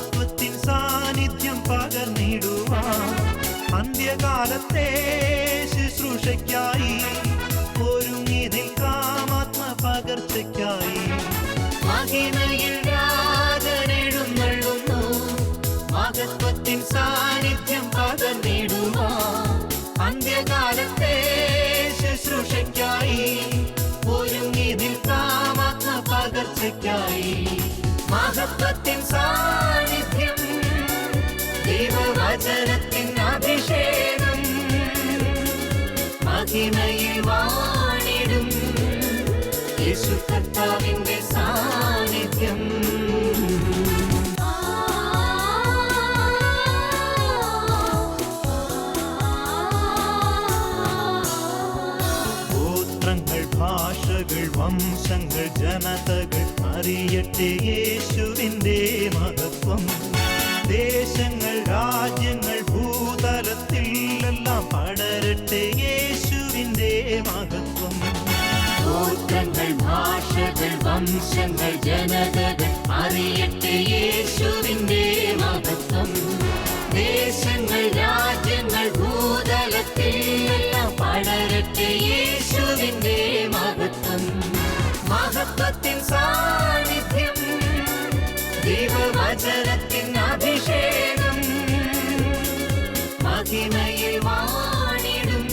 മഹത്വത്തിൻ സാന്നിധ്യം പകർന്നിടുവാൻ അന്ത്യകാലത്തെ ശുശ്രൂഷയ്ക്കായി ഒരുങ്ങി നിൽക്കാം ആത്മപകർച്ചയ്ക്കായി. മഹിമയിൽ രാജനെഴുന്നള്ളുന്നു, മഹത്വത്തിൻ സാന്നിധ്യം പകർന്നിടുവാൻ അന്ത്യകാലത്തെ ശുശ്രൂഷയ്ക്കായി ഒരുങ്ങി നിൽക്കാം ആത്മപകർച്ചയ്ക്കായി. മഹത്വത്തിൻ സാന്നിധ്യം, ദൈവവചനത്തിൻ അഭിഷേകം, മഹിമയിൽ വാണിടും യേശു കർത്താവിന്റെ സാന്നിധ്യം. ഗോത്രങ്ങൾ, ഭാഷകൾ, വംശങ്ങൾ, ജനതകൾ അറിയട്ടെ യേശുവിന്റെ മഹത്വം. ദേശങ്ങൾ, രാജ്യങ്ങൾ, ഭൂതലത്തിൽ എല്ലാം പടരട്ടെ യേശുവിന്റെ മഹത്വം. ഗോത്രങ്ങൾ, ഭാഷകൾ, വംശങ്ങൾ, ജനതകൾ അറിയട്ടെ യേശുവിന്റെ മഹത്വം. ദേശങ്ങൾ, രാജ്യങ്ങൾ, ഭൂതലത്തിൽ എല്ലാം പടരട്ടെ യേശുവിന്റെ മഹത്വം. മഹത്വത്തിൻ സാന്നിധ്യം, ദൈവവചനത്തിൻ അഭിഷേകം, മഹിമയിൽ വാണിടും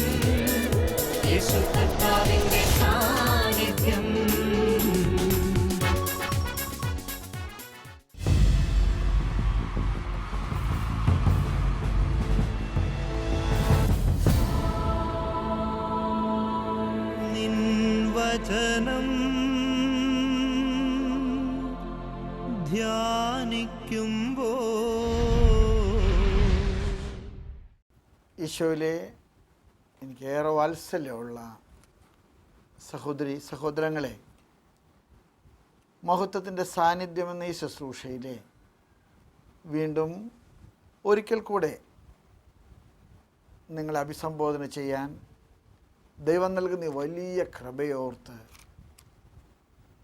യേശു കർത്താവിന്റെ സാന്നിധ്യം. നിൻ വചനം ധ്യാനിക്കുമ്പോ ഈശോയിലെ എനിക്കേറെ വാത്സല്യമുള്ള സഹോദരി സഹോദരങ്ങളെ, മഹത്വത്തിൻ്റെ സാന്നിധ്യമെന്ന ഈ ശുശ്രൂഷയിലെ വീണ്ടും ഒരിക്കൽ കൂടെ നിങ്ങളെ അഭിസംബോധന ചെയ്യാൻ ദൈവം നൽകുന്ന വലിയ കൃപയോർത്ത്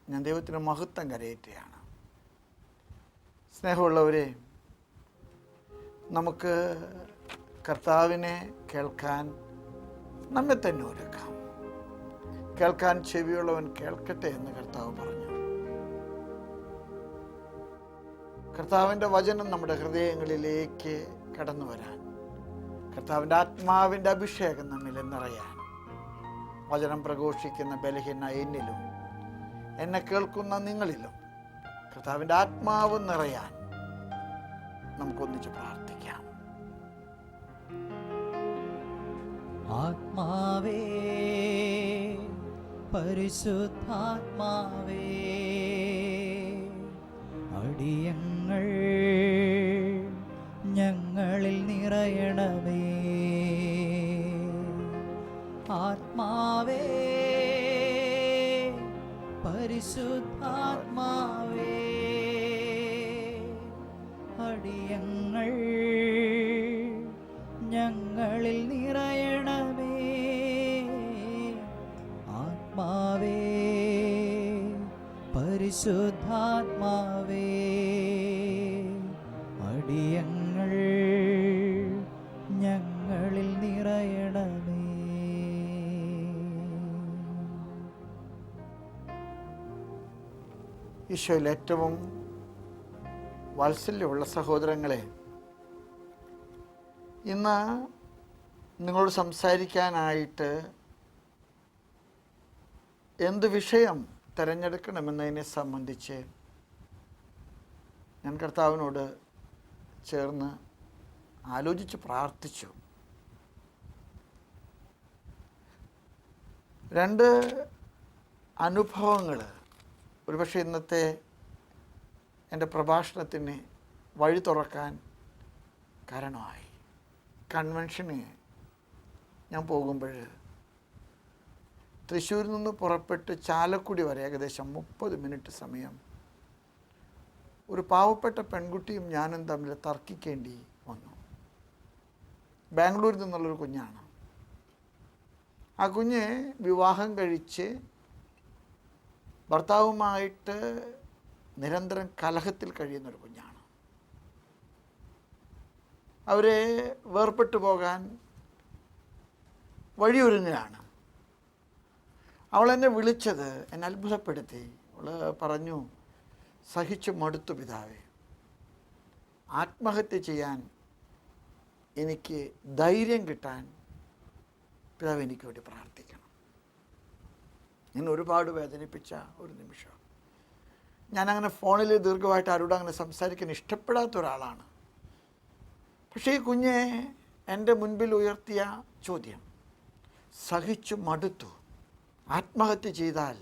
ഞാൻ ദൈവത്തിന് മഹത്വം കരയറ്റുകയാണ്. സ്നേഹമുള്ളവരെ, നമുക്ക് കർത്താവിനെ കേൾക്കാൻ നമ്മെ തന്നെ ഒരുക്കാം. കേൾക്കാൻ ചെവിയുള്ളവൻ കേൾക്കട്ടെ എന്ന് കർത്താവ് പറഞ്ഞു. കർത്താവിൻ്റെ വചനം നമ്മുടെ ഹൃദയങ്ങളിലേക്ക് കടന്നു വരാൻ, കർത്താവിൻ്റെ ആത്മാവിൻ്റെ അഭിഷേകം നമ്മിൽ നിറയാൻ, വചനം പ്രഘോഷിക്കുന്ന ബലഹീന എന്നിലും എന്നെ കേൾക്കുന്ന നിങ്ങളിലും കർത്താവിൻ്റെ ആത്മാവ് നിറയാൻ നമുക്കൊന്നിച്ച് പ്രാർത്ഥിക്കാം. ആത്മാവേ, പരിശുദ്ധാത്മാവേ, അടിയങ്ങൾ ഞങ്ങളിൽ നിറയണമേ. ആത്മാവേ, പരിശുദ്ധാത്മാവേ, അടിയങ്ങൾ ഞങ്ങളിൽ നിറയണമേ. ആത്മാവേ, പരിശുദ്ധാത്മാവേ, അടിയങ്ങൾ ഞങ്ങളിൽ നിറയണമേ. ഈശോയിൽ ഏറ്റവും വാത്സല്യമുള്ള സഹോദരങ്ങളെ, ഇന്ന് നിങ്ങളോട് സംസാരിക്കാനായിട്ട് എന്ത് വിഷയം തിരഞ്ഞെടുക്കണമെന്നതിനെ സംബന്ധിച്ച് ഞാൻ കർത്താവിനോട് ചേർന്ന് ആലോചിച്ച് പ്രാർത്ഥിച്ചു. രണ്ട് അനുഭവങ്ങൾ ഒരുപക്ഷെ ഇന്നത്തെ എൻ്റെ പ്രഭാഷണത്തിന് വഴി തുറക്കാൻ കാരണമായി. കൺവെൻഷന് ഞാൻ പോകുമ്പോൾ തൃശ്ശൂരിൽ നിന്ന് പുറപ്പെട്ട് ചാലക്കുടി വരെ ഏകദേശം 30 മിനിറ്റ് സമയം ഒരു പാവപ്പെട്ട പെൺകുട്ടിയും ഞാനും തമ്മിൽ തർക്കിക്കേണ്ടി വന്നു. ബാംഗ്ലൂരിൽ നിന്നുള്ളൊരു കുഞ്ഞാണ്. ആ കുഞ്ഞ് വിവാഹം കഴിച്ച് ഭർത്താവുമായിട്ട് നിരന്തരം കലഹത്തിൽ കഴിയുന്നൊരു കുഞ്ഞാണ്. അവരെ വേർപെട്ടു പോകാൻ വഴിയൊരുങ്ങുകയാണ്. അവളെന്നെ വിളിച്ചത് എന്നെ അത്ഭുതപ്പെടുത്തി. അവൾ പറഞ്ഞു, സഹിച്ചു മടുത്തു പിതാവേ, ആത്മഹത്യ ചെയ്യാൻ എനിക്ക് ധൈര്യം കിട്ടാൻ പിതാവ് എനിക്ക് വേണ്ടി പ്രാർത്ഥിക്കണം. എന്നെ ഒരുപാട് വേദനിപ്പിച്ച ഒരു നിമിഷം. ഞാനങ്ങനെ ഫോണിൽ ദീർഘമായിട്ട് ആരോടും അങ്ങനെ സംസാരിക്കാൻ ഇഷ്ടപ്പെടാത്ത ഒരാളാണ്. പക്ഷേ ഈ കുഞ്ഞെ എൻ്റെ മുൻപിൽ ഉയർത്തിയ ചോദ്യം, സഹിച്ചു മടുത്തു, ആത്മഹത്യ ചെയ്താൽ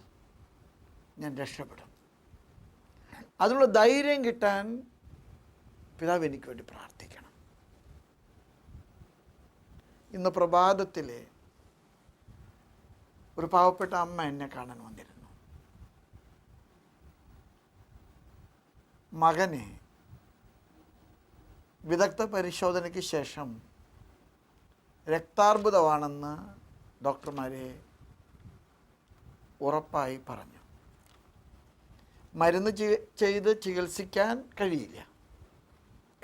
ഞാൻ രക്ഷപ്പെടും, അതിനുള്ള ധൈര്യം കിട്ടാൻ പിതാവ് എനിക്ക് വേണ്ടി പ്രാർത്ഥിക്കണം. ഇന്ന് പ്രഭാതത്തിൽ ഒരു പാവപ്പെട്ട അമ്മ എന്നെ കാണാൻ വന്നിരുന്നു. മകനെ വിദഗ്ധ പരിശോധനയ്ക്ക് ശേഷം രക്താർബുദമാണെന്ന് ഡോക്ടർമാരെ ഉറപ്പായി പറഞ്ഞു. മരുന്ന് ചെയ്ത് ചികിത്സിക്കാൻ കഴിയില്ല.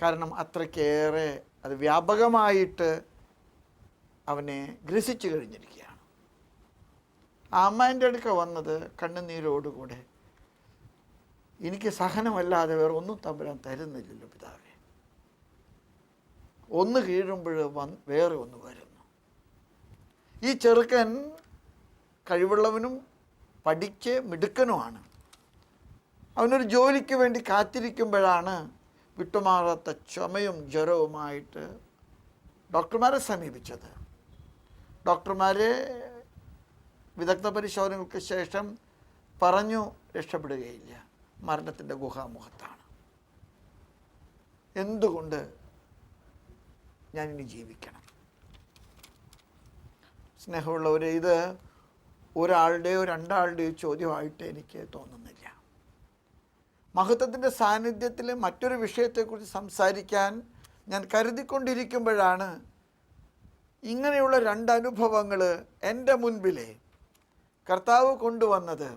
കാരണം അത്രയ്ക്കേറെ അത് വ്യാപകമായിട്ട് അവനെ ഗ്രസിച്ചു കഴിഞ്ഞിരിക്കുകയാണ്. ആ അമ്മേൻ്റെ അടുക്ക വന്നത് കണ്ണുനീരോടുകൂടെ, എനിക്ക് സഹനമല്ലാതെ വേറെ ഒന്നും തമ്പുരാൻ തരുന്നില്ലല്ലോ പിതാവേ, ഒന്ന് കീഴുമ്പോൾ വേറെ ഒന്ന് വരുന്നു. ഈ ചെറുക്കൻ കഴിവുള്ളവനും പഠിച്ച് മിടുക്കനുമാണ്. അവനൊരു ജോലിക്ക് വേണ്ടി കാത്തിരിക്കുമ്പോഴാണ് വിട്ടുമാറാത്ത ചുമയും ജ്വരവുമായിട്ട് ഡോക്ടർമാരെ സമീപിച്ചത്. ഡോക്ടർമാരെ വിദഗ്ധ പരിശോധനകൾക്ക് ശേഷം പറഞ്ഞു, രക്ഷപ്പെടുകയില്ല, മരണത്തിൻ്റെ ഗുഹാമുഖത്താണ്. എന്തുകൊണ്ട് ഞാനിനി ജീവിക്കണം? സ്നേഹമുള്ളവരെ, ഇത് ഒരാളുടെയോ രണ്ടാളുടെയോ ചോദ്യമായിട്ട് എനിക്ക് തോന്നുന്നില്ല. മഹത്വത്തിൻ്റെ സാന്നിധ്യത്തിൽ മറ്റൊരു വിഷയത്തെക്കുറിച്ച് സംസാരിക്കാൻ ഞാൻ കരുതിക്കൊണ്ടിരിക്കുമ്പോഴാണ് ഇങ്ങനെയുള്ള രണ്ടനുഭവങ്ങൾ എൻ്റെ മുൻപിൽ കർത്താവ് കൊണ്ടുവന്നത്.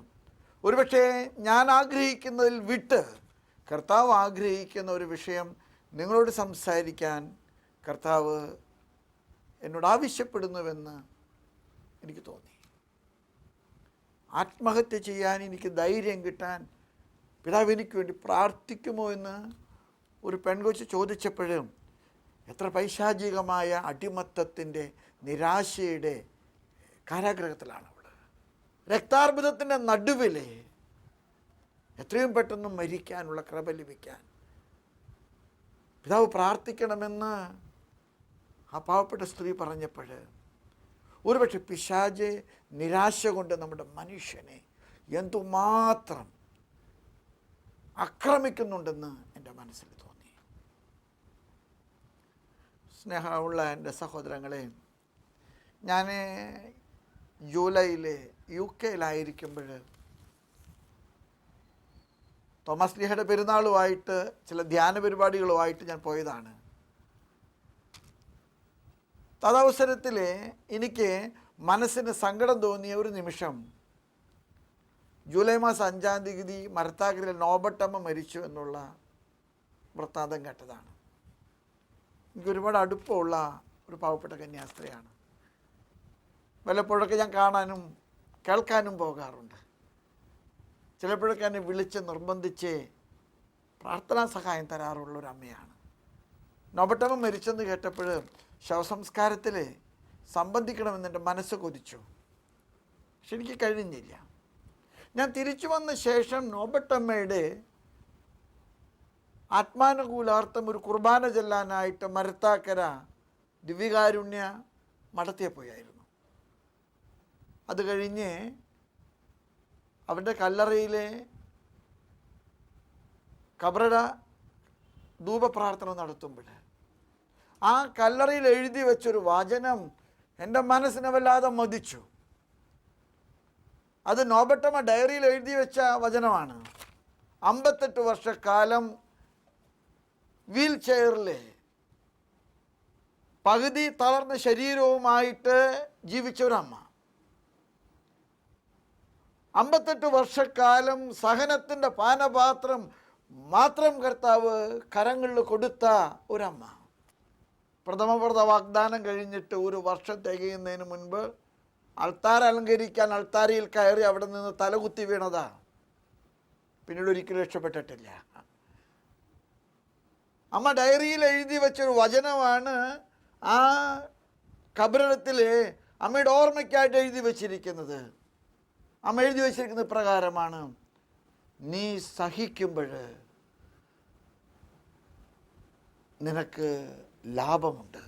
ഒരുപക്ഷെ ഞാൻ ആഗ്രഹിക്കുന്നതിൽ വിട്ട് കർത്താവ് ആഗ്രഹിക്കുന്ന ഒരു വിഷയം നിങ്ങളോട് സംസാരിക്കാൻ കർത്താവ് എന്നോട് ആവശ്യപ്പെടുന്നുവെന്ന് എനിക്ക് തോന്നി. ആത്മഹത്യ ചെയ്യാൻ എനിക്ക് ധൈര്യം കിട്ടാൻ പിതാവ് എനിക്ക് വേണ്ടി പ്രാർത്ഥിക്കുമോ എന്ന് ഒരു പെൺകൊച്ച് ചോദിച്ചപ്പോഴും, എത്ര പൈശാചികമായ അടിമത്തത്തിൻ്റെ നിരാശയുടെ കാരാഗ്രഹത്തിലാണ് അവൾ. രക്താർബുദത്തിൻ്റെ നടുവിൽ എത്രയും പെട്ടെന്ന് മരിക്കാനുള്ള കൃപ ലഭിക്കാൻ പിതാവ് പ്രാർത്ഥിക്കണമെന്ന് ആ പാവപ്പെട്ട സ്ത്രീ പറഞ്ഞപ്പോൾ, ഒരുപക്ഷെ പിശാച് നിരാശ കൊണ്ട് നമ്മുടെ മനുഷ്യനെ എന്തുമാത്രം ആക്രമിക്കുന്നുണ്ടെന്ന് എൻ്റെ മനസ്സിൽ തോന്നി. സ്നേഹമുള്ള എൻ്റെ സഹോദരങ്ങളെ, ഞാൻ ജൂലൈയിൽ UK തോമസ് ലീഹയുടെ പെരുന്നാളുമായിട്ട് ചില ധ്യാന പരിപാടികളുമായിട്ട് ഞാൻ പോയതാണ്. തദവസരത്തിൽ എനിക്ക് മനസ്സിന് സങ്കടം തോന്നിയ ഒരു നിമിഷം, ജൂലൈ മാസം 5-ാം തീയതി മരത്താക്കരയിൽ നോബട്ടമ്മ മരിച്ചു എന്നുള്ള വൃത്താന്തം കേട്ടതാണ്. എനിക്ക് ഒരുപാട് അടുപ്പമുള്ള ഒരു പാവപ്പെട്ട കന്യാസ്ത്രീയാണ്. വല്ലപ്പോഴൊക്കെ ഞാൻ കാണാനും കേൾക്കാനും പോകാറുണ്ട്. ചിലപ്പോഴൊക്കെ എന്നെ വിളിച്ച് നിർബന്ധിച്ച് പ്രാർത്ഥനാ സഹായം തരാറുള്ള ഒരു അമ്മയാണ്. നോബട്ടമ്മ മരിച്ചെന്ന് കേട്ടപ്പോൾ ശവസംസ്കാരത്തിൽ സംബന്ധിക്കണമെന്ന് എൻ്റെ മനസ്സ് കൊതിച്ചു. പക്ഷെ എനിക്ക് കഴിഞ്ഞില്ല. ഞാൻ തിരിച്ചു വന്ന ശേഷം നോബട്ടമ്മയുടെ ആത്മാനുകൂലാർത്ഥം ഒരു കുർബാന ചെല്ലാനായിട്ട് മരത്താക്കര ദിവ്യകാരുണ്യ മഠത്തിൽ പോയായിരുന്നു. അത് കഴിഞ്ഞ് അവരുടെ കല്ലറയിലെ കബറട ധൂപപ്രാർത്ഥന നടത്തുമ്പോൾ ആ കല്ലറയിൽ എഴുതി വെച്ചൊരു വചനം എൻ്റെ മനസ്സിനെ വല്ലാതെ മതിച്ചു. അത് നോബട്ടമ്മ ഡയറിയിൽ എഴുതി വെച്ച വചനമാണ്. 58 വർഷക്കാലം വീൽ ചെയറിൽ പകുതി തളർന്ന ശരീരവുമായിട്ട് ജീവിച്ച ഒരമ്മ, 58 വർഷക്കാലം സഹനത്തിൻ്റെ പാനപാത്രം മാത്രം കർത്താവ് കരങ്ങളിൽ കൊടുത്ത ഒരമ്മ. പ്രഥമ വാഗ്ദാനം കഴിഞ്ഞിട്ട് ഒരു വർഷം തികയുന്നതിന് മുൻപ് അൾത്താര അലങ്കരിക്കാൻ അൾത്താരയിൽ കയറി അവിടെ നിന്ന് തലകുത്തി വീണതാ. പിന്നീട് ഒരിക്കലും രക്ഷപ്പെട്ടിട്ടില്ല. അമ്മ ഡയറിയിൽ എഴുതി വെച്ചൊരു വചനമാണ് ആ കബറിടത്തിൽ അമ്മയുടെ ഓർമ്മയ്ക്കായിട്ട് എഴുതി വച്ചിരിക്കുന്നത്. അമ്മ എഴുതി വച്ചിരിക്കുന്നത് പ്രകാരമാണ്: നീ സഹിക്കുമ്പോൾ നിനക്ക് ലാഭമുണ്ട്,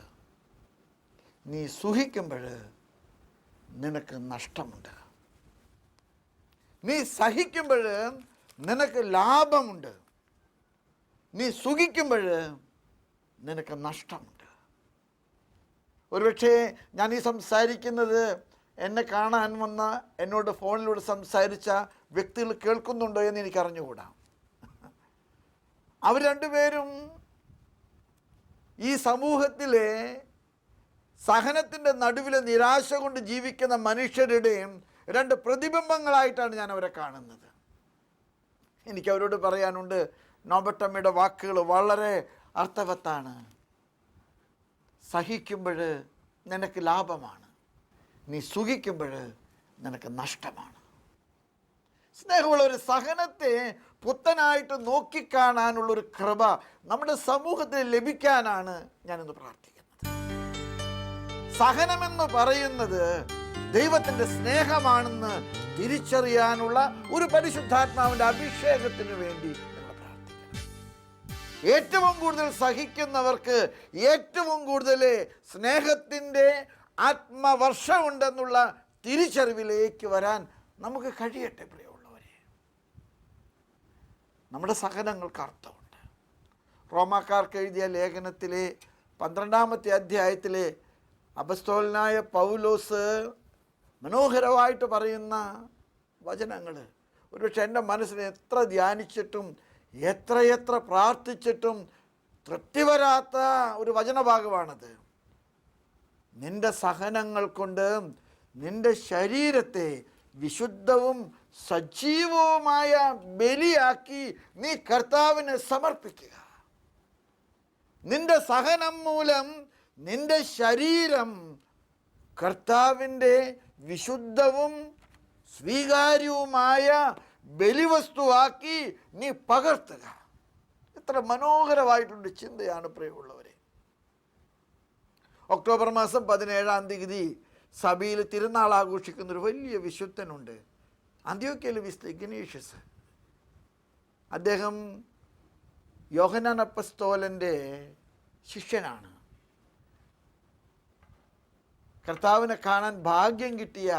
നീ സുഖിക്കുമ്പോൾ നിനക്ക് നഷ്ടമുണ്ട്. നീ സഹിക്കുമ്പോൾ നിനക്ക് ലാഭമുണ്ട്, നീ സുഖിക്കുമ്പോൾ നിനക്ക് നഷ്ടമുണ്ട്. ഒരുപക്ഷെ ഞാൻ ഈ സംസാരിക്കുന്നത് എന്നെ കാണാൻ വന്ന, എന്നോട് ഫോണിലൂടെ സംസാരിച്ച വ്യക്തികൾ കേൾക്കുന്നുണ്ടോ എന്ന് എനിക്ക് അറിഞ്ഞുകൂടാ. അവർ രണ്ടുപേരും ഈ സമൂഹത്തിലെ സഹനത്തിൻ്റെ നടുവിലെ നിരാശ കൊണ്ട് ജീവിക്കുന്ന മനുഷ്യരുടെയും രണ്ട് പ്രതിബിംബങ്ങളായിട്ടാണ് ഞാൻ അവരെ കാണുന്നത്. എനിക്ക് അവരോട് പറയാനുണ്ട്, നോബട്ടമ്മയുടെ വാക്കുകൾ വളരെ അർത്ഥവത്താണ്. സഹിക്കുമ്പോൾ നിനക്ക് ലാഭമാണ്, നീ സുഖിക്കുമ്പോൾ നിനക്ക് നഷ്ടമാണ്. സ്നേഹമുള്ള ഒരു സഹനത്തെ പുത്തനായിട്ട് നോക്കിക്കാണാനുള്ളൊരു കൃപ നമ്മുടെ സമൂഹത്തിൽ ലഭിക്കാനാണ് ഞാനിന്ന് പ്രാർത്ഥിക്കുന്നത്. സഹനമെന്ന് പറയുന്നത് ദൈവത്തിൻ്റെ സ്നേഹമാണെന്ന് തിരിച്ചറിയാനുള്ള ഒരു പരിശുദ്ധാത്മാവിൻ്റെ അഭിഷേകത്തിന് വേണ്ടി നമ്മൾ പ്രാർത്ഥിക്കണം. ഏറ്റവും കൂടുതൽ സഹിക്കുന്നവർക്ക് ഏറ്റവും കൂടുതൽ സ്നേഹത്തിൻ്റെ ആത്മവർഷമുണ്ടെന്നുള്ള തിരിച്ചറിവിലേക്ക് വരാൻ നമുക്ക് കഴിയട്ടെ. പ്രിയമുള്ളവരെ, നമ്മുടെ സഹനങ്ങൾക്ക് അർത്ഥമുണ്ട്. റോമാക്കാർക്ക് എഴുതിയ ലേഖനത്തിലെ 12-ാമത്തെ അധ്യായത്തിലെ അപ്പസ്തോലനായ പൗലോസ് മനോഹരമായിട്ട് പറയുന്ന വചനങ്ങൾ ഒരുപക്ഷെ എൻ്റെ മനസ്സിനെ എത്ര ധ്യാനിച്ചിട്ടും എത്രയെത്ര പ്രാർത്ഥിച്ചിട്ടും തൃപ്തി വരാത്ത ഒരു വചനഭാഗമാണത്. നിന്റെ സഹനങ്ങൾ കൊണ്ട് നിന്റെ ശരീരത്തെ വിശുദ്ധവും സജീവവുമായ ബലിയാക്കി നീ കർത്താവിന് സമർപ്പിക്കുക. നിന്റെ സഹനം മൂലം നിന്റെ ശരീരം കർത്താവിൻ്റെ വിശുദ്ധവും സ്വീകാര്യവുമായ ബലിവസ്തുവാക്കി നീ പകർത്തുക. എത്ര മനോഹരമായിട്ടുള്ള ചിന്തയാണ് പ്രിയമുള്ളവരെ. ഒക്ടോബർ മാസം 17-ാം തീയതി സഭയിൽ തിരുനാൾ ആഘോഷിക്കുന്നൊരു വലിയ വിശുദ്ധനുണ്ട്, അന്ത്യോക്യയിലെ വിശുദ്ധ ഇഗ്നേഷ്യസ്. അദ്ദേഹം യോഹന്നാൻ അപ്പസ്തോലൻ്റെ ശിഷ്യനാണ്. കർത്താവിനെ കാണാൻ ഭാഗ്യം കിട്ടിയ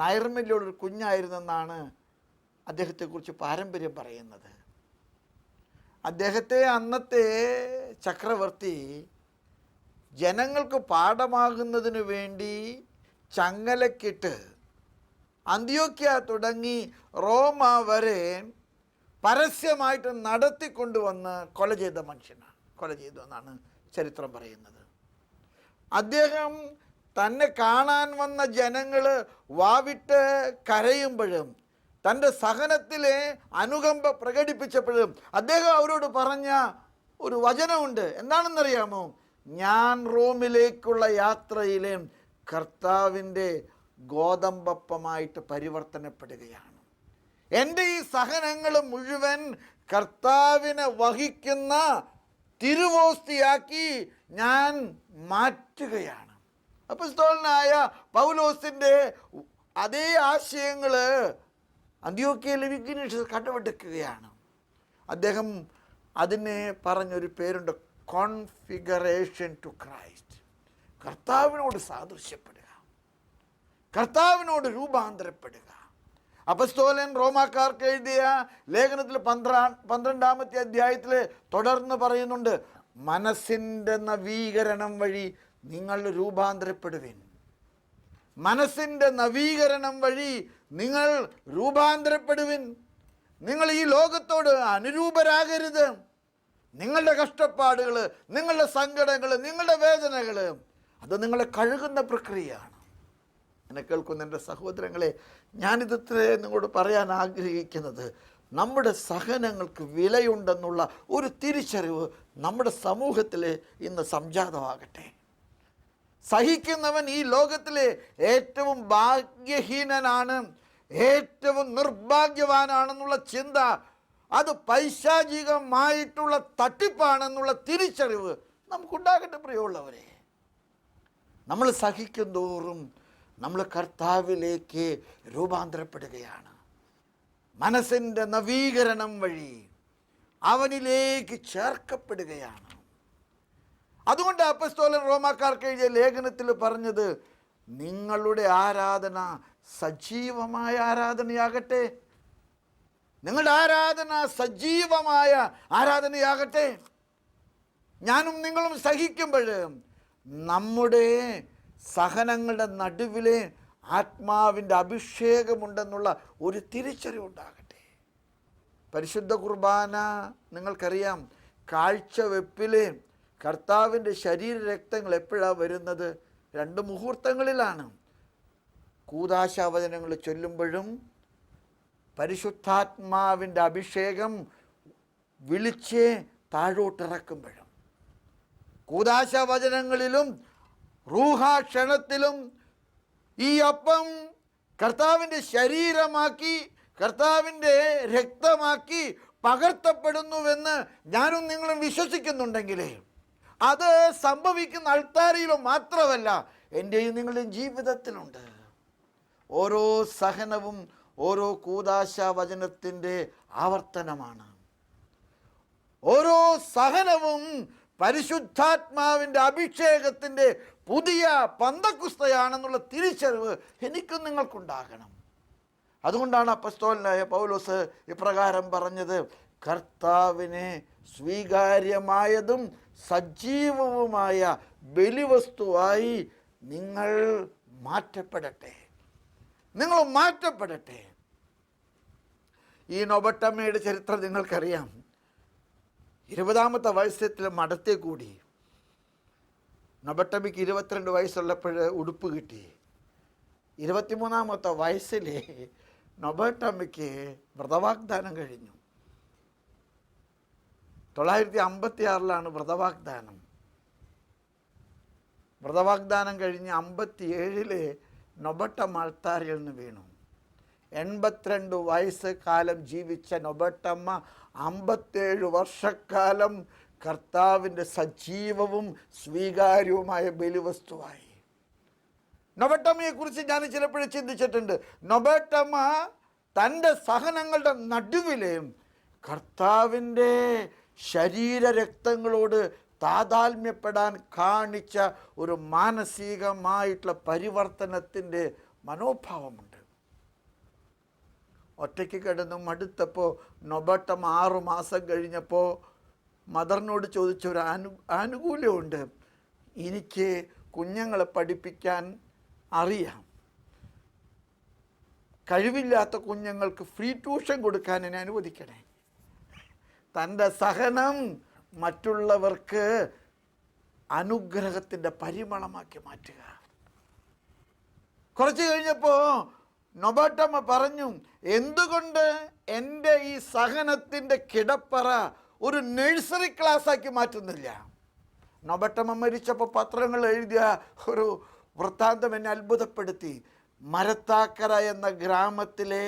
നൈർമല്യമുള്ളൊരു കുഞ്ഞായിരുന്നെന്നാണ് അദ്ദേഹത്തെക്കുറിച്ച് പാരമ്പര്യം പറയുന്നത്. അദ്ദേഹത്തെ അന്നത്തെ ചക്രവർത്തി ജനങ്ങൾക്ക് പാഠമാകുന്നതിന് വേണ്ടി ചങ്ങലക്കിട്ട് അന്ത്യോക്യ തുടങ്ങി റോമ വരെ പരസ്യമായിട്ട് നടത്തിക്കൊണ്ടുവന്ന് കൊല ചെയ്തു എന്നാണ് ചരിത്രം പറയുന്നത്. അദ്ദേഹം തന്നെ കാണാൻ വന്ന ജനങ്ങൾ വാവിട്ട് കരയുമ്പോഴും തൻ്റെ സഹനത്തിലെ അനുകമ്പ പ്രകടിപ്പിച്ചപ്പോഴും അദ്ദേഹം അവരോട് പറഞ്ഞ ഒരു വചനമുണ്ട്. എന്താണെന്നറിയാമോ? ഞാൻ റോമിലേക്കുള്ള യാത്രയിലെ കർത്താവിൻ്റെ ഗോതമ്പപ്പമായിട്ട് പരിവർത്തനപ്പെടുകയാണ്. എൻ്റെ ഈ സഹനങ്ങൾ മുഴുവൻ കർത്താവിനെ വഹിക്കുന്ന തിരുവോസ്തിയാക്കി ഞാൻ മാറ്റുകയാണ്. അപ്പോസ്തലനായ പൗലോസിൻ്റെ അതേ ആശയങ്ങൾ അന്ത്യോക്യയിലെ ഇഗ്നേഷ്യസ് കടമെടുക്കുകയാണ്. അദ്ദേഹം അതിനെ പറഞ്ഞൊരു പേരുണ്ട്, കോൺഫിഗറേഷൻ ടു ക്രൈസ്റ്റ്. കർത്താവിനോട് സാദൃശ്യപ്പെടുക, കർത്താവിനോട് രൂപാന്തരപ്പെടുക. അപ്പസ്തോലൻ റോമാക്കാർക്ക് എഴുതിയ ലേഖനത്തിൽ 12-ാമത്തെ അധ്യായത്തിൽ തുടർന്ന് പറയുന്നുണ്ട്, മനസ്സിൻ്റെ നവീകരണം വഴി നിങ്ങൾ രൂപാന്തരപ്പെടുവിൻ. മനസ്സിൻ്റെ നവീകരണം വഴി നിങ്ങൾ രൂപാന്തരപ്പെടുവിൻ. നിങ്ങൾ ഈ ലോകത്തോട് അനുരൂപരാകരുത്. നിങ്ങളുടെ കഷ്ടപ്പാടുകൾ, നിങ്ങളുടെ സങ്കടങ്ങൾ, നിങ്ങളുടെ വേദനകൾ അത് നിങ്ങളെ കഴുകുന്ന പ്രക്രിയയാണ്. എന്നെ കേൾക്കുന്ന എൻ്റെ സഹോദരങ്ങളെ, ഞാനിതത്രേ നിങ്ങളോട് പറയാൻ ആഗ്രഹിക്കുന്നത്, നമ്മുടെ സഹനങ്ങൾക്ക് വിലയുണ്ടെന്നുള്ള ഒരു തിരിച്ചറിവ് നമ്മുടെ സമൂഹത്തിൽ ഇന്ന് സംജാതമാകട്ടെ. സഹിക്കുന്നവൻ ഈ ലോകത്തിലെ ഏറ്റവും ഭാഗ്യഹീനനാണ്, ഏറ്റവും നിർഭാഗ്യവാനാണെന്നുള്ള ചിന്ത, അത് പൈശാചികമായിട്ടുള്ള തട്ടിപ്പാണെന്നുള്ള തിരിച്ചറിവ് നമുക്കുണ്ടാകട്ടെ. പ്രിയമുള്ളവരെ, നമ്മൾ സഹിക്കും തോറും നമ്മൾ കർത്താവിലേക്ക് രൂപാന്തരപ്പെടുകയാണ്. മനസ്സിൻ്റെ നവീകരണം വഴി അവനിലേക്ക് ചേർക്കപ്പെടുകയാണ്. അതുകൊണ്ട് അപ്പോസ്തലൻ റോമാക്കാർക്ക് എഴുതിയ ലേഖനത്തിൽ പറഞ്ഞത്, നിങ്ങളുടെ ആരാധന സജീവമായ ആരാധനയാകട്ടെ. നിങ്ങളുടെ ആരാധന സജീവമായ ആരാധനയാകട്ടെ. ഞാനും നിങ്ങളും സഹിക്കുമ്പോൾ നമ്മുടെ സഹനങ്ങളുടെ നടുവിലെ ആത്മാവിൻ്റെ അഭിഷേകമുണ്ടെന്നുള്ള ഒരു തിരിച്ചറിവുണ്ടാകട്ടെ. പരിശുദ്ധ കുർബാന നിങ്ങൾക്കറിയാം, കാഴ്ചവെപ്പിൽ കർത്താവിൻ്റെ ശരീരരക്തങ്ങൾ എപ്പോഴാണ് വരുന്നത്? 2 മുഹൂർത്തങ്ങളിലാണ്. കൂദാശാവചനങ്ങൾ ചൊല്ലുമ്പോഴും പരിശുദ്ധാത്മാവിൻ്റെ അഭിഷേകം വിളിച്ച് താഴോട്ടിറക്കുമ്പോഴും. കൂദാശാവചനങ്ങളിലും റൂഹാക്ഷണത്തിലും ഈ അപ്പം കർത്താവിൻ്റെ ശരീരമാക്കി കർത്താവിൻ്റെ രക്തമാക്കി പകർത്തപ്പെടുന്നുവെന്ന് ഞാനും നിങ്ങളും വിശ്വസിക്കുന്നുണ്ടെങ്കിൽ അത് സംഭവിക്കുന്ന അൾത്താരയിലും മാത്രമല്ല, എൻ്റെയും നിങ്ങളുടെയും ജീവിതത്തിലുണ്ട്. ഓരോ സഹനവും ഓരോ കൂദാശാവചനത്തിൻ്റെ ആവർത്തനമാണ്. ഓരോ സഹനവും പരിശുദ്ധാത്മാവിൻ്റെ അഭിഷേകത്തിൻ്റെ പുതിയ പന്തക്കുസ്തയാണെന്നുള്ള തിരിച്ചറിവ് എനിക്കും നിങ്ങൾക്കുണ്ടാകണം. അതുകൊണ്ടാണ് അപ്പോസ്തലനായ പൗലോസ് ഇപ്രകാരം പറഞ്ഞത്, കർത്താവിനെ സ്വീകാര്യമായതും സജീവവുമായ ബലിവസ്തുവായി നിങ്ങൾ മാറ്റപ്പെടട്ടെ. നിങ്ങൾ മാറ്റപ്പെടട്ടെ. ഈ നൊബട്ടമ്മയുടെ ചരിത്രം നിങ്ങൾക്കറിയാം. 20-ാമത്തെ വയസ്സിൽ മഠത്തെ കൂടി. നൊബട്ടമ്മയ്ക്ക് 22 വയസ്സുള്ളപ്പോൾ ഉടുപ്പ് കിട്ടി. 23-ാമത്തെ വയസ്സിൽ നൊബട്ടമ്മയ്ക്ക് വ്രതവാഗ്ദാനം കഴിഞ്ഞു. 956 വ്രതവാഗ്ദാനം. വ്രതവാഗ്ദാനം കഴിഞ്ഞ് 57 നൊബട്ടമ്മ അൾത്താരയിൽ നിന്ന് വീണു. 82 വയസ്സ് കാലം ജീവിച്ച നൊബട്ടമ്മ 57 വർഷക്കാലം കർത്താവിൻ്റെ സജീവവും സ്വീകാര്യവുമായ ബലിവസ്തുവായി. നൊബട്ടമ്മയെക്കുറിച്ച് ഞാൻ ചിലപ്പോഴും ചിന്തിച്ചിട്ടുണ്ട്. നൊബട്ടമ്മ തൻ്റെ സഹനങ്ങളുടെ നടുവിലെ കർത്താവിൻ്റെ ശരീരരക്തങ്ങളോട് താതാത്മ്യപ്പെടാൻ കാണിച്ച ഒരു മാനസികമായിട്ടുള്ള പരിവർത്തനത്തിൻ്റെ മനോഭാവമുണ്ട്. ഒറ്റയ്ക്ക് കിടന്ന് മടുത്തപ്പോൾ നൊബട്ടം 6 മാസം കഴിഞ്ഞപ്പോൾ മദറിനോട് ചോദിച്ചൊരു ആനുകൂല്യമുണ്ട്. എനിക്ക് കുഞ്ഞുങ്ങളെ പഠിപ്പിക്കാൻ അറിയാം, കഴിവില്ലാത്ത കുഞ്ഞുങ്ങൾക്ക് ഫ്രീ ട്യൂഷൻ കൊടുക്കാൻ എന്നെ അനുവദിക്കണേ. തൻ്റെ സഹനം മറ്റുള്ളവർക്ക് അനുഗ്രഹത്തിൻ്റെ പരിമളമാക്കി മാറ്റുക. കുറച്ച് കഴിഞ്ഞപ്പോൾ നൊബട്ടമ്മ പറഞ്ഞു, എന്തുകൊണ്ട് എൻ്റെ ഈ സഹനത്തിൻ്റെ കിടപ്പറ ഒരു നഴ്സറി ക്ലാസ്സാക്കി മാറ്റുന്നില്ല? നൊബട്ടമ്മ മരിച്ചപ്പോൾ പത്രങ്ങൾ എഴുതിയ ഒരു വൃത്താന്തം എന്നെ അത്ഭുതപ്പെടുത്തി. മരത്താക്കര എന്ന ഗ്രാമത്തിലെ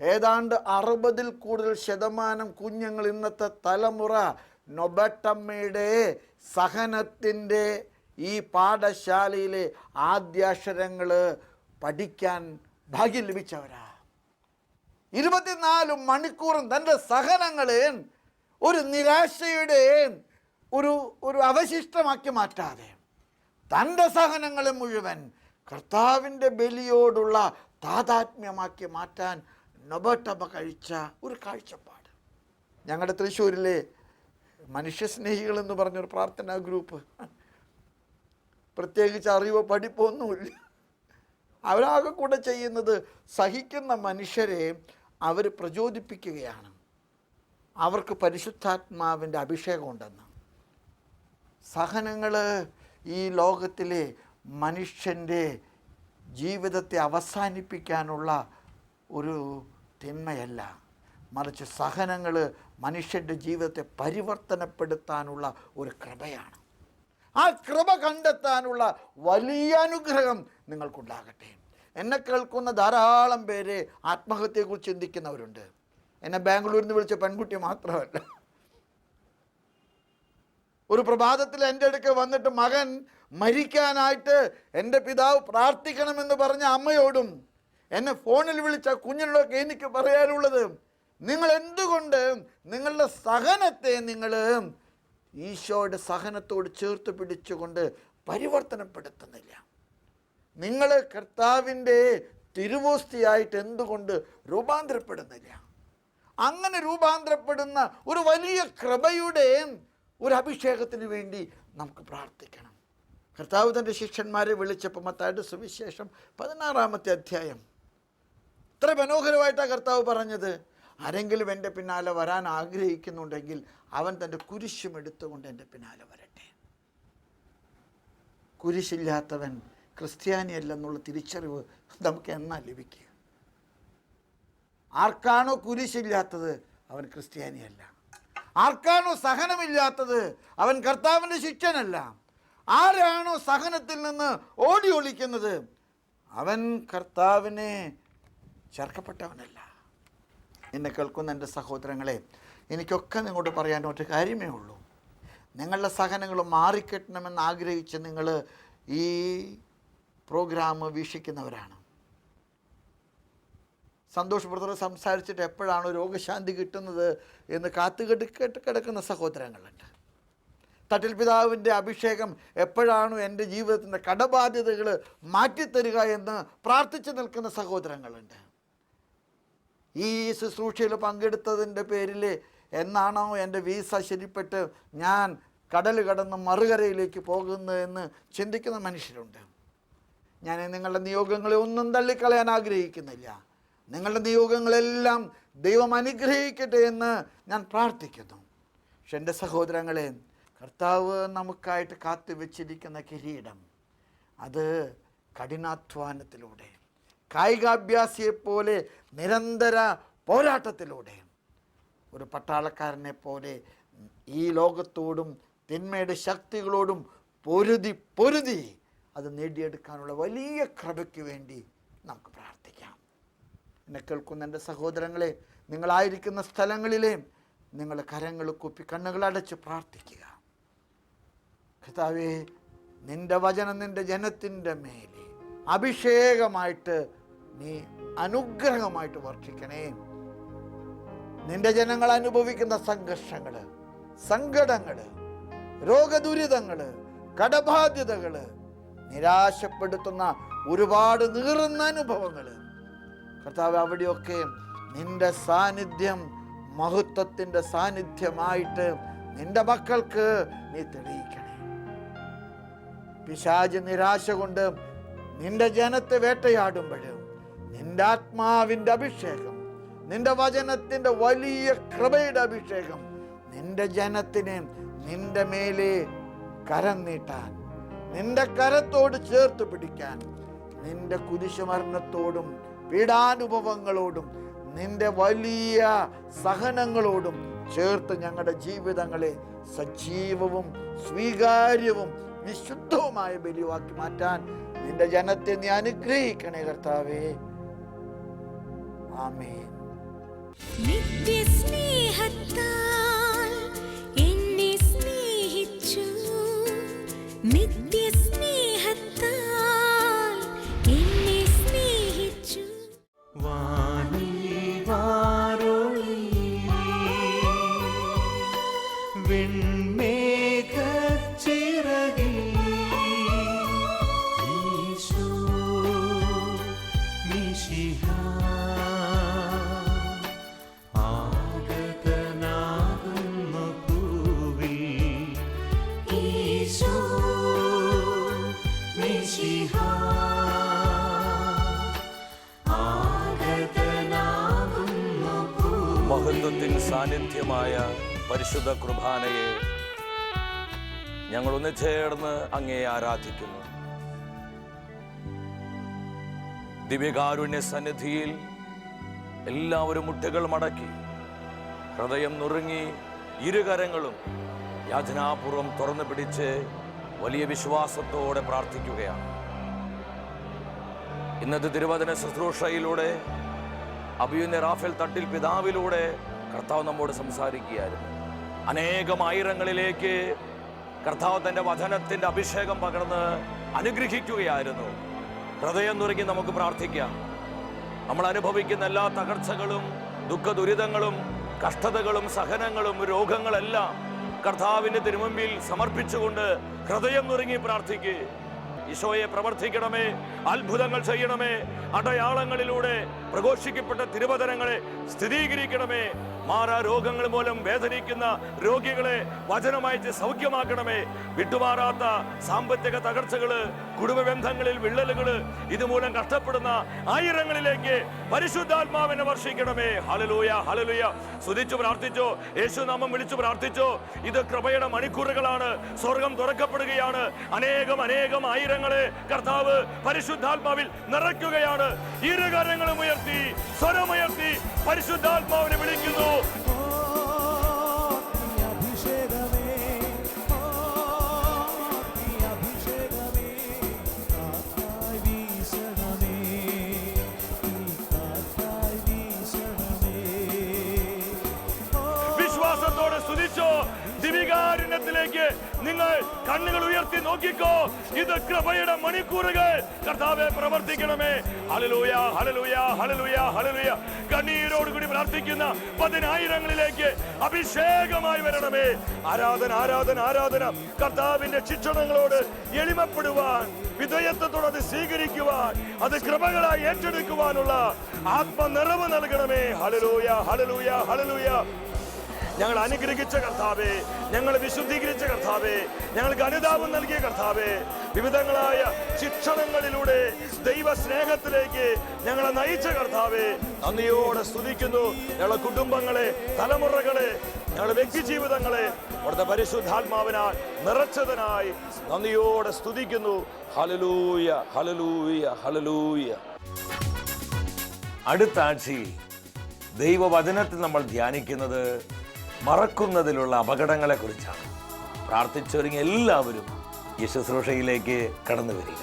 ഏതാണ്ട് 60-ൽ കൂടുതൽ ശതമാനം കുഞ്ഞുങ്ങൾ, ഇന്നത്തെ തലമുറ നൊബട്ടമ്മയുടെ സഹനത്തിൻ്റെ ഈ പാഠശാലയിലെ ആദ്യാക്ഷരങ്ങൾ പഠിക്കാൻ ഭാഗ്യം ലഭിച്ചവരാ. 24 മണിക്കൂറും തൻ്റെ സഹനങ്ങളെ ഒരു നിരാശയുടെ ഒരു അവശിഷ്ടമാക്കി മാറ്റാതെ തൻ്റെ സഹനങ്ങളെ മുഴുവൻ കർത്താവിൻ്റെ ബലിയോടുള്ള താതാത്മ്യമാക്കി മാറ്റാൻ നൊബട്ടമ്മ കഴിച്ച ഒരു കാഴ്ചപ്പാട്. ഞങ്ങളുടെ തൃശ്ശൂരിലെ മനുഷ്യസ്നേഹികൾ എന്ന് പറഞ്ഞൊരു പ്രാർത്ഥനാ ഗ്രൂപ്പ്, പ്രത്യേകിച്ച് അറിവോ പഠിപ്പോ ഒന്നുമില്ല. അവരാകെ കൂടെ ചെയ്യുന്നത് സഹിക്കുന്ന മനുഷ്യരെ അവർ പ്രചോദിപ്പിക്കുകയാണ്. അവർക്ക് പരിശുദ്ധാത്മാവിൻ്റെ അഭിഷേകമുണ്ടെന്ന്. സഹനങ്ങൾ ഈ ലോകത്തിലെ മനുഷ്യൻ്റെ ജീവിതത്തെ അവസാനിപ്പിക്കാനുള്ള ഒരു തിന്മയല്ല, മറിച്ച് സഹനങ്ങൾ മനുഷ്യൻ്റെ ജീവിതത്തെ പരിവർത്തനപ്പെടുത്താനുള്ള ഒരു കൃപയാണ്. ആ കൃപ കണ്ടെത്താനുള്ള വലിയ അനുഗ്രഹം നിങ്ങൾക്കുണ്ടാകട്ടെ. എന്നെ കേൾക്കുന്ന ധാരാളം പേര് ആത്മഹത്യയെക്കുറിച്ച് ചിന്തിക്കുന്നവരുണ്ട്. എന്നെ ബാംഗ്ലൂരിൽ നിന്ന് വിളിച്ച പെൺകുട്ടി മാത്രമല്ല, ഒരു പ്രഭാതത്തിൽ എൻ്റെ അടുക്ക് വന്നിട്ട് മകൻ മരിക്കാനായിട്ട് എൻ്റെ പിതാവ് പ്രാർത്ഥിക്കണമെന്ന് പറഞ്ഞ അമ്മയോടും എന്നെ ഫോണിൽ വിളിച്ച കുഞ്ഞിനോടൊക്കെ എനിക്ക് പറയാനുള്ളത്, നിങ്ങൾ എന്തുകൊണ്ട് നിങ്ങളുടെ സഹനത്തെ നിങ്ങൾ ഈശോയുടെ സഹനത്തോട് ചേർത്ത് പിടിച്ചുകൊണ്ട് പരിവർത്തനപ്പെടുത്തുന്നില്ല? നിങ്ങൾ കർത്താവിൻ്റെ തിരുവോസ്തിയായിട്ട് എന്തുകൊണ്ട് രൂപാന്തരപ്പെടുന്നില്ല? അങ്ങനെ രൂപാന്തരപ്പെടുന്ന ഒരു വലിയ കൃപയുടെ ഒരു അഭിഷേകത്തിന് വേണ്ടി നമുക്ക് പ്രാർത്ഥിക്കണം. കർത്താവ് തൻ്റെ ശിഷ്യന്മാരെ വിളിച്ചപ്പോൾ മത്തായിയുടെ സുവിശേഷം 16-ാമത്തെ അധ്യായം ഇത്ര മനോഹരമായിട്ടാണ് കർത്താവ് പറഞ്ഞത്, ആരെങ്കിലും എൻ്റെ പിന്നാലെ വരാൻ ആഗ്രഹിക്കുന്നുണ്ടെങ്കിൽ അവൻ തൻ്റെ കുരിശും എടുത്തുകൊണ്ട് എൻ്റെ പിന്നാലെ വരട്ടെ. കുരിശില്ലാത്തവൻ ക്രിസ്ത്യാനിയല്ലെന്നുള്ള തിരിച്ചറിവ് നമുക്ക് എന്നാ ലഭിക്കുക? ആർക്കാണോ കുരിശില്ലാത്തത് അവൻ ക്രിസ്ത്യാനിയല്ല. ആർക്കാണോ സഹനമില്ലാത്തത് അവൻ കർത്താവിൻ്റെ ശിഷ്യനല്ല. ആരാണോ സഹനത്തിൽ നിന്ന് ഓടി ഒളിക്കുന്നത് അവൻ കർത്താവിനെ ചേർക്കപ്പെട്ടവനല്ല. എന്നെ കേൾക്കുന്ന എൻ്റെ സഹോദരങ്ങളെ, എനിക്കൊക്കെ നിങ്ങളോട് പറയാൻ ഒറ്റ കാര്യമേ ഉള്ളൂ. നിങ്ങളുടെ സഹനങ്ങൾ മാറിക്കിട്ടണമെന്ന് ആഗ്രഹിച്ച് നിങ്ങൾ ഈ പ്രോഗ്രാം വീക്ഷിക്കുന്നവരാണ്. സന്തോഷ് ബ്രദർ സംസാരിച്ചിട്ട് എപ്പോഴാണോ രോഗശാന്തി കിട്ടുന്നത് എന്ന് കാത്തുകെട്ട് കിടക്കുന്ന സഹോദരങ്ങളുണ്ട്. തട്ടിൽ പിതാവിൻ്റെ അഭിഷേകം എപ്പോഴാണോ എൻ്റെ ജീവിതത്തിൻ്റെ കടബാധ്യതകൾ മാറ്റിത്തരിക എന്ന് പ്രാർത്ഥിച്ചു നിൽക്കുന്ന സഹോദരങ്ങളുണ്ട്. ഈ ശുശ്രൂഷയിൽ പങ്കെടുത്തതിൻ്റെ പേരിൽ എന്നാണോ എൻ്റെ വീസ ശരിപ്പെട്ട് ഞാൻ കടൽ കടന്ന് മറുകരയിലേക്ക് പോകുന്നതെന്ന് ചിന്തിക്കുന്ന മനുഷ്യരുണ്ട്. ഞാൻ നിങ്ങളുടെ നിയോഗങ്ങളെ ഒന്നും തള്ളിക്കളയാൻ ആഗ്രഹിക്കുന്നില്ല. നിങ്ങളുടെ നിയോഗങ്ങളെല്ലാം ദൈവം അനുഗ്രഹിക്കട്ടെ എന്ന് ഞാൻ പ്രാർത്ഥിക്കുന്നു. പക്ഷെ എൻ്റെ സഹോദരങ്ങളെ, കർത്താവ് നമുക്കായിട്ട് കാത്തു വെച്ചിരിക്കുന്ന കിരീടം അത് കഠിനാധ്വാനത്തിലൂടെ, കായികാഭ്യാസിയെപ്പോലെ നിരന്തര പോരാട്ടത്തിലൂടെ, ഒരു പട്ടാളക്കാരനെ പോലെ ഈ ലോകത്തോടും തിന്മയുടെ ശക്തികളോടും പൊരുതി അത് നേടിയെടുക്കാനുള്ള വലിയ കൃപയ്ക്ക് വേണ്ടി നമുക്ക് പ്രാർത്ഥിക്കാം. എന്നെ കേൾക്കുന്ന എൻ്റെ സഹോദരങ്ങളെ, നിങ്ങളായിരിക്കുന്ന സ്ഥലങ്ങളിലെ നിങ്ങൾ കരങ്ങൾ കൂപ്പി കണ്ണുകളടച്ച് പ്രാർത്ഥിക്കുക. കർത്താവേ, നിൻ്റെ വചനം നിൻ്റെ ജനത്തിൻ്റെ മേലെ അഭിഷേകമായിട്ട് നീ അനുഗ്രഹമായിട്ട് വർഷിക്കണേ. നിൻ്റെ ജനങ്ങൾ അനുഭവിക്കുന്ന സംഘർഷങ്ങൾ, സങ്കടങ്ങൾ, രോഗദുരിതങ്ങൾ, കടബാധ്യതകൾ, നിരാശപ്പെടുത്തുന്ന ഒരുപാട് നീറുന്ന അനുഭവങ്ങൾ, കർത്താവ് അവിടെയൊക്കെ നിൻ്റെ സാന്നിധ്യം മഹത്വത്തിൻ്റെ സാന്നിധ്യമായിട്ട് നിൻ്റെ മക്കൾക്ക് നീ തെളിയിക്കണേ. പിശാച് നിരാശ കൊണ്ട് നിൻ്റെ ജനത്തെ വേട്ടയാടുമ്പോഴും നിൻ്റെ ആത്മാവിൻ്റെ അഭിഷേകം, നിൻ്റെ വചനത്തിൻ്റെ വലിയ കൃപയുടെ അഭിഷേകം നിൻ്റെ ജനത്തിന് നിൻ്റെ മേലെ കരം നീട്ടാൻ, നിൻ്റെ കരത്തോട് ചേർത്ത് പിടിക്കാൻ, നിൻ്റെ കുരിശുമരണത്തോടും പീഡാനുഭവങ്ങളോടും നിൻ്റെ വലിയ സഹനങ്ങളോടും ചേർത്ത് ഞങ്ങളുടെ ജീവിതങ്ങളെ സജീവവും സ്വീകാര്യവും വിശുദ്ധവുമായ ബലിയാക്കി മാറ്റാൻ നിന്റെ ജനത്തെ നീ അനുഗ്രഹിക്കണേ കർത്താവേ. ആമേൻ. നിത്യസ്നേഹത്താൽ എന്നെ സ്നേഹിച്ചു, നിത്യസ്നേഹത്താൽ എന്നെ സ്നേഹിച്ചു. മഹത്വത്തിൻ സാന്നിധ്യമായ പരിശുദ്ധ കുർബാനയെ ഞങ്ങൾ ഒന്ന് ചേർന്ന് അങ്ങേ ആരാധിക്കുന്നു. ദിവ്യകാരുണ്യ സന്നിധിയിൽ എല്ലാവരും മുട്ടുകൾ മടക്കി ഹൃദയം നുറുങ്ങി ഇരുകരങ്ങളും യാചനാപൂർവം തുറന്നു പിടിച്ച് വലിയ വിശ്വാസത്തോടെ പ്രാർത്ഥിക്കുകയാണ്. ഇന്നത്തെ തിരുവചന ശുശ്രൂഷയിലൂടെ അഭിയുന്ന റാഫേൽ തട്ടിൽ പിതാവിലൂടെ കർത്താവ് നമ്മോട് സംസാരിക്കുകയായിരുന്നു. അനേകം ആയിരങ്ങളിലേക്ക് കർത്താവ് തൻ്റെ വചനത്തിൻ്റെ അഭിഷേകം പകർന്ന് അനുഗ്രഹിക്കുകയായിരുന്നു. ഹൃദയം നുറുങ്ങി നമുക്ക് പ്രാർത്ഥിക്കാം. നമ്മൾ അനുഭവിക്കുന്ന എല്ലാ തകർച്ചകളും ദുഃഖ ദുരിതങ്ങളും കഷ്ടതകളും സഹനങ്ങളും രോഗങ്ങളെല്ലാം കർത്താവിൻ്റെ തിരുമുമ്പിൽ സമർപ്പിച്ചുകൊണ്ട് ഹൃദയം നുറുങ്ങി പ്രാർത്ഥിക്കുക. ഈശോയെ പ്രവർത്തിക്കണമേ, അത്ഭുതങ്ങൾ ചെയ്യണമേ, അടയാളങ്ങളിലൂടെ പ്രഘോഷിക്കപ്പെട്ട തിരുവചനങ്ങളെ സ്ഥിരീകരിക്കണമേ, മാറാ രോഗങ്ങൾ മൂലം വേദനിക്കുന്ന രോഗികളെ വചനമയച്ച് സൗഖ്യമാക്കണമേ, വിട്ടുമാറാത്ത സാമ്പത്തിക തകർച്ചകള്, കുടുംബ ബന്ധങ്ങളിൽ വിള്ളലുകള്, ഇതുമൂലം കഷ്ടപ്പെടുന്ന ആയിരങ്ങളിലേക്ക് പരിശുദ്ധാത്മാവിനെ വർഷിക്കണമേ. Hallelujah, hallelujah. സ്തുതിച്ചു പ്രാർത്ഥിച്ചോ, യേശുനാമം വിളിച്ചു പ്രാർത്ഥിച്ചോ. ഇത് കൃപയുടെ മണിക്കൂറുകളാണ്. സ്വർഗം തുറക്കപ്പെടുകയാണ്. അനേകം അനേകം ആയിരങ്ങളെ കർത്താവ് പരിശുദ്ധാത്മാവിൽ നിറയ്ക്കുകയാണ്. ഇരുകരങ്ങളും ഉയർത്തി സ്വരമുയർത്തി പരിശുദ്ധാത്മാവിനെ വിളിക്കുന്നു. വിശ്വാസത്തോടെ സ്തുതിച്ചോ. ദിവികാരുണ്യത്തിലേക്ക് നിങ്ങൾ കണ്ണുകൾ ഉയർത്തി നോക്കിക്കോ. ഇത് കൃപയുടെ മണിക്കൂറുകൾ. കർത്താവേ പ്രവർത്തിക്കണമേ. Hallelujah, hallelujah, hallelujah, hallelujah. കണ്ണീരോടുകൂടി പ്രാർത്ഥിക്കുന്ന പതിനായിരങ്ങളിലേക്ക് അഭിഷേകമായി വരണമേ. ആരാധന, ആരാധന, ആരാധന. കർത്താവിന്റെ ശിക്ഷണങ്ങളോട് എളിമപ്പെടുവാൻ, വിധേയത്വത്തോടെ അത് സ്വീകരിക്കുവാൻ, അത് കൃപകളായി ഏറ്റെടുക്കുവാനുള്ള ആത്മനിറവ് നൽകണമേ. Hallelujah, hallelujah, hallelujah. ഞങ്ങൾ അനുഗ്രഹിച്ച കർത്താവേ, ഞങ്ങളെ വിശുദ്ധീകരിച്ച കർത്താവേ, ഞങ്ങൾക്ക് അനുതാപം നൽകിയ കർത്താവേ, വിവിധങ്ങളായ ശിക്ഷണങ്ങളിലൂടെ ദൈവ സ്നേഹത്തിലേക്ക് ഞങ്ങളെ നയിച്ച കർത്താവേ, നന്ദിയോടെ സ്തുതിക്കുന്നു. ഞങ്ങളുടെ കുടുംബങ്ങളെ, തലമുറകളെ, ഞങ്ങളുടെ വ്യക്തി ജീവിതങ്ങളെ അവിടുത്തെ പരിശുദ്ധാത്മാവിനാൽ നിറച്ചതിനായി നന്ദിയോടെ സ്തുതിക്കുന്നു. Hallelujah, hallelujah, hallelujah. അടുത്ത ആഴ്ചയിൽ ദൈവവചനത്തിൽ നമ്മൾ ധ്യാനിക്കുന്നത് മറക്കുന്നതിലുള്ള അപകടങ്ങളെ കുറിച്ചാണ്. പ്രാർത്ഥിച്ചൊരുങ്ങി എല്ലാവരും ഈ ശുശ്രൂഷയിലേക്ക് കടന്നു വരിക.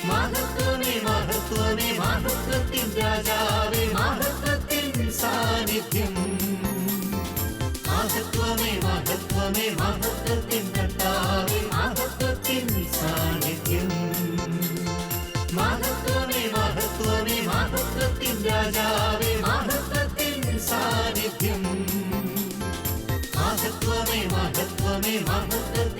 മഹത്വമേ, മഹത്വമേ, മഹത്വത്തിൻ രാജാവേ, മഹത്വത്തിൻ സാന്നിധ്യം. മഹത്വമേ, മഹത്വമേ, മഹത്വത്തിൻ കർത്താവേ, മഹത്വത്തിൻ സാന്നിധ്യം. മഹത്വമേ, മഹത്വമേ, മഹത്വത്തിൻ രാജാവേ, മഹത്വത്തിൻ സാന്നിധ്യം. മഹത്വമേ, മഹത്വമേ, മഹത്വത്തിൻ